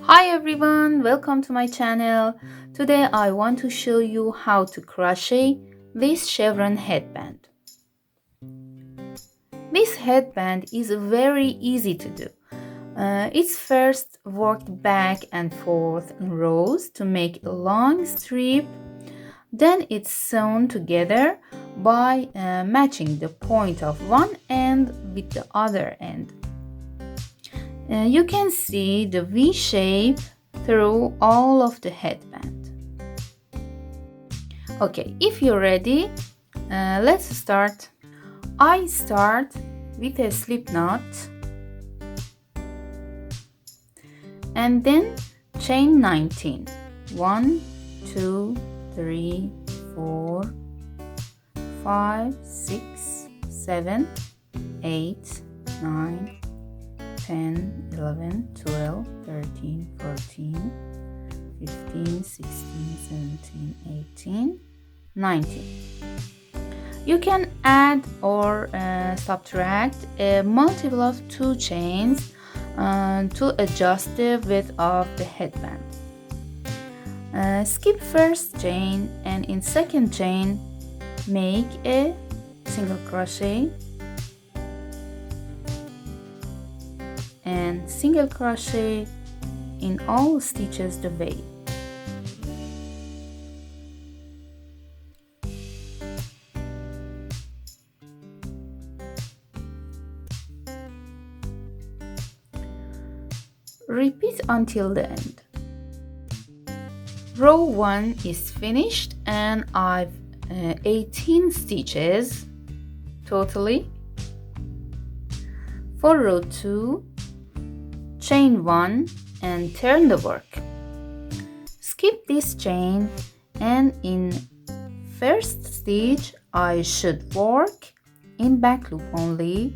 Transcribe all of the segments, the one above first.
Hi everyone, welcome to my channel. Today I want to show you how to crochet this chevron headband. This headband is very easy to do. It's first worked back and forth in rows to make a long strip. Then it's sewn together by matching the point of one end with the other end. You can see the V shape through all of the headband. Okay, if you're ready, let's start. I start with a slip knot and then chain 19. 1, 2, 3, 4, 5, 6, 7, 8, 9, 10, 11, 12, 13, 14, 15, 16, 17, 18, 19. You can add or subtract a multiple of 2 chains to adjust the width of the headband. Skip first chain and in second chain make a single crochet and single crochet in all stitches the way. Repeat until the end. Row 1 is finished and I've 18 stitches totally. For row 2, chain 1 and turn the work. Skip this chain and in first stitch I should work in back loop only.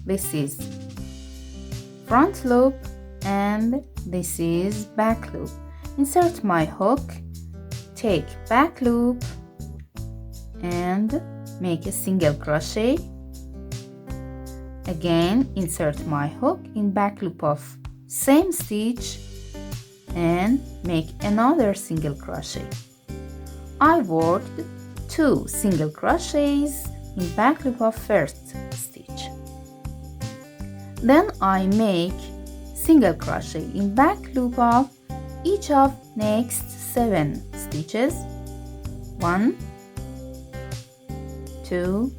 This is front loop and this is back loop. Insert my hook, take back loop and make a single crochet. Again, insert my hook in back loop of same stitch and make another single crochet. I worked 2 single crochets in back loop of first stitch. Then I make single crochet in back loop of each of next 7 stitches. 1, 2,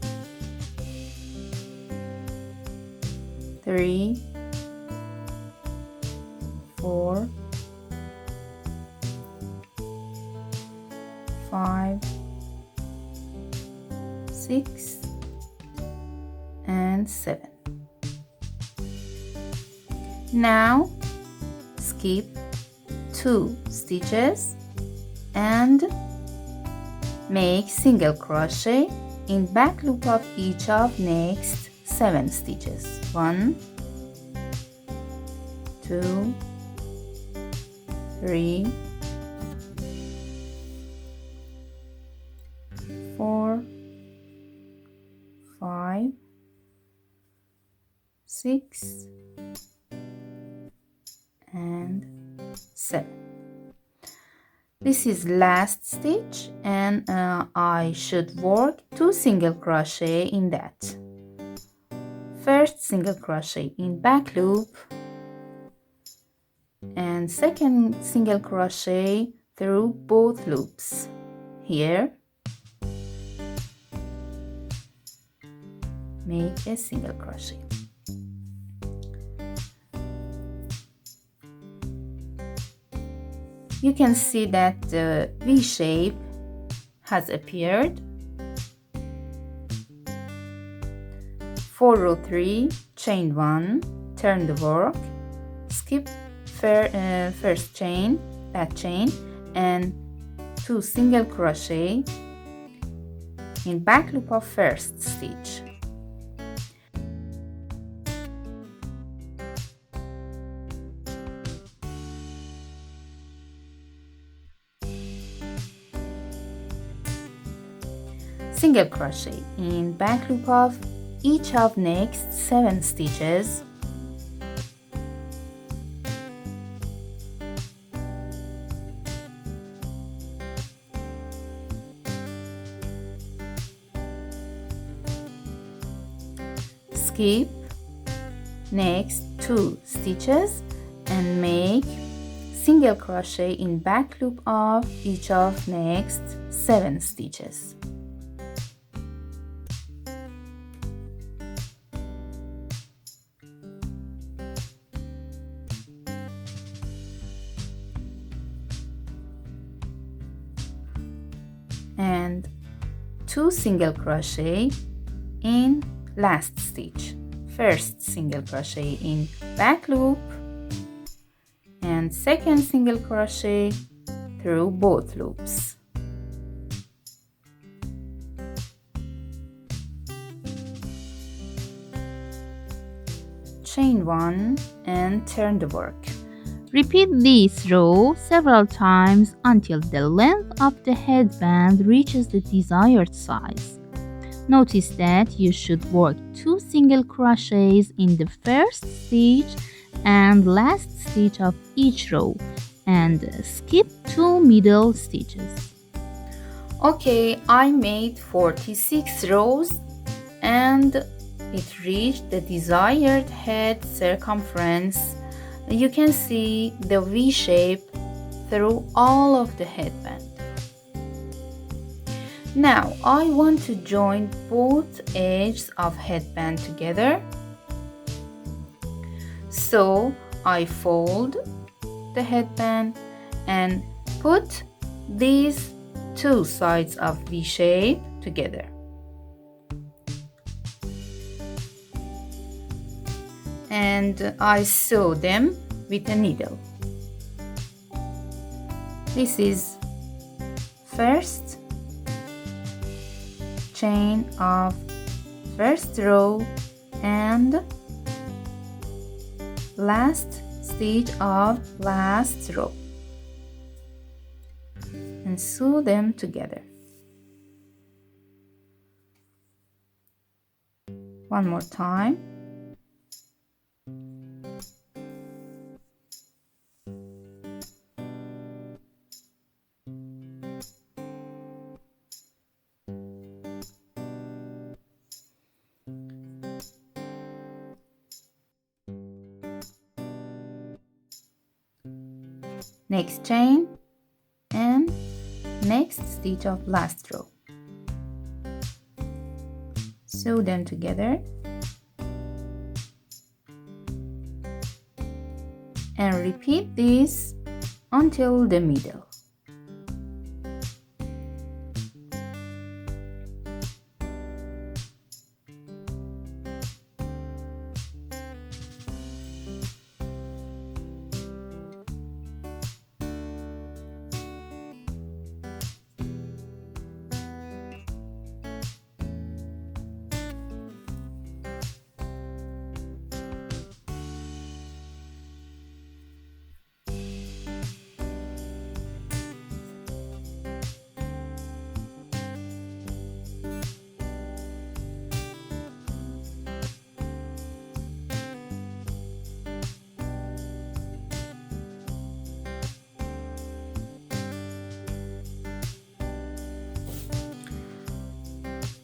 3, 4, 5, 6, and 7. Now skip 2 stitches and make single crochet in back loop of each of next 7 stitches. 1, 2, 3, 4, 5, 6, and 7. This is last stitch and I should work 2 single crochet in that. First single crochet in back loop and second single crochet through both loops. Here make a single crochet. You can see that the V shape has appeared. For row 3, chain 1, turn the work, skip first chain, that chain, and 2 single crochet in back loop of first stitch. Single crochet in back loop of each of next 7 stitches. skip next 2 stitches and make single crochet in back loop of each of next 7 stitches. And 2 single crochet in last stitch. First single crochet in back loop and second single crochet through both loops. Chain 1 and turn the work. Repeat this row several times until the length of the headband reaches the desired size. Notice that you should work 2 single crochets in the first stitch and last stitch of each row and skip 2 middle stitches. Okay, I made 46 rows and it reached the desired head circumference. You can see the V shape through all of the headband. Now I want to join both edges of headband together. So I fold the headband and put these 2 sides of V shape together. And I sew them with a needle. This is first chain of first row and last stitch of last row, and sew them together. One more time. Next chain and next stitch of last row. Sew them together and repeat this until the middle.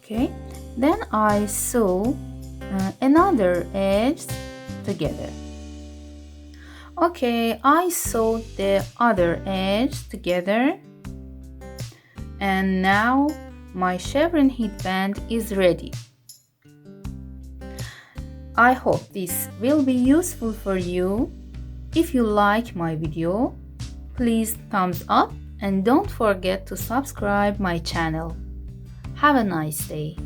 Okay, then I sew another edge together. Okay, I sewed the other edge together and now my chevron headband is ready. I hope this will be useful for you. If you like my video, please thumbs up and don't forget to subscribe my channel. Have a nice day.